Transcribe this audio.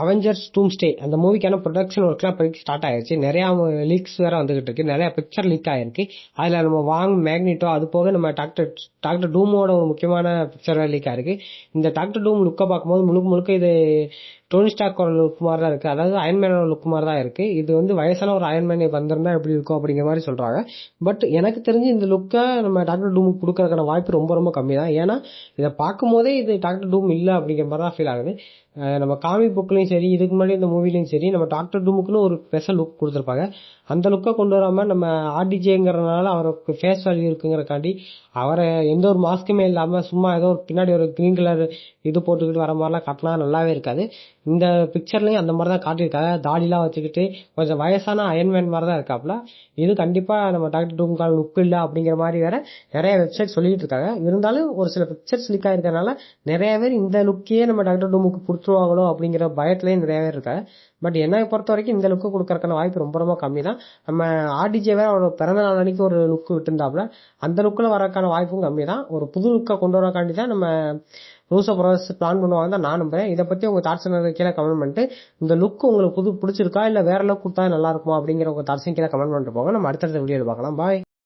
Avengers டூம்ஸ்டே அந்த மூவிக்கான production ஒர்க்லாம் இப்போதைக்கு ஸ்டார்ட் ஆயிருச்சு. நிறைய லீக்ஸ் வேற வந்துகிட்டு இருக்கு. நிறைய பிக்சர் லீக் ஆயிருக்கு. அதுல நம்ம மேக்னிட்டோ அது போக நம்ம டாக்டர் டூமோட ஒரு முக்கியமான பிக்சர் லீக் ஆயிருக்கு. இந்த டாக்டர் டூம் லுக்கை பார்க்கும்போது முழுக்க முழுக்க இது டோனி ஸ்டார்க்கோட லுக் மாதிரி தான் இருக்கு. அதாவது அயன்மேனோட லுக் மாதிரி தான் இருக்கு. இது வயசான ஒரு அயன்மேன் வந்திருந்தா எப்படி இருக்கும் அப்படிங்கிற மாதிரி சொல்றாங்க. பட் எனக்கு தெரிஞ்சு இந்த லுக்கை நம்ம டாக்டர் டூமுக்கு கொடுக்கறதுக்கான வாய்ப்பு ரொம்ப ரொம்ப கம்மி தான். ஏன்னா இதை பார்க்கும் போதே இது டாக்டர் டூம் இல்லை அப்படிங்கிற மாதிரி தான் ஃபீல் ஆகுது. நம்ம காமிக் புக்லயும் சரி, இதுக்கு முன்னாடி இந்த மூவிலையும் சரி, நம்ம டாக்டர் டூமுக்குன்னு ஒரு ஸ்பெஷல் லுக் கொடுத்துருப்பாங்க. அந்த லுக்கை கொண்டு வராம நம்ம ஆர்டிஜேங்கிறதுனால அவருக்கு ஃபேஸ் வேல்யூ இருக்குங்கிறக்காண்டி அவரை எந்த ஒரு மாஸ்க்குமே இல்லாம சும்மா ஏதோ பின்னாடி ஒரு கிரீன் கலர் இது போட்டுக்கிட்டு வர மாதிரிலாம் காட்டினா நல்லாவே இருக்காது. இந்த பிக்சர்லயும் அந்த மாதிரி தான் காட்டியிருக்காங்க. தாடிலாம் வச்சுக்கிட்டு கொஞ்சம் வயசான அயன்மேன் மாதிரி தான் இருக்காப்ல. இது கண்டிப்பா நம்ம டாக்டர் டூமுக்கான லுக் இல்லை அப்படிங்கிற மாதிரி வேற நிறைய வெப்சைட் சொல்லிட்டு இருக்காங்க. இருந்தாலும் ஒரு சில பிக்சர்ஸ் லீக் ஆயிருக்கனால நிறைய பேர் இந்த லுக்கையே நம்ம டாக்டர் டூமுக்கு கொடுத்துருவாங்களோ அப்படிங்கிற பயத்திலேயே நிறைய பேர் இருக்காங்க. பட் என்னை பொறுத்த வரைக்கும் இந்த லுக்கு கொடுக்கறதுக்கான வாய்ப்பு ரொம்ப ரொம்ப கம்மி தான். நம்ம ஆர்டிஜே வேற அவரோட பிறந்த நாள் அன்னைக்கு ஒரு லுக் விட்டுருந்தாப்புல. அந்த லுக்கில் வரக்கான வாய்ப்பும் கம்மி தான். ஒரு புது லுக்கை கொண்டு வரக்காண்டி தான் நம்ம ரூசோ ப்ரொடக்ஷன்ஸ் பிளான் பண்ணுவாங்க தான் நான் நம்புறேன். இதை பத்தி உங்க தாட்ஸ் கீழே கமெண்ட் பண்ணிட்டு, இந்த லுக் உங்களுக்கு பிடிச்சிருக்கா இல்ல வேற லுக் கொடுத்தா நல்லா இருக்குமா அப்படிங்கிற உங்க தாட்ஸையும் கீழே கமெண்ட் பண்ணிட்டு போங்க. நம்ம அடுத்தடுத்த வீடியோவில் பார்க்கலாம். பாய்.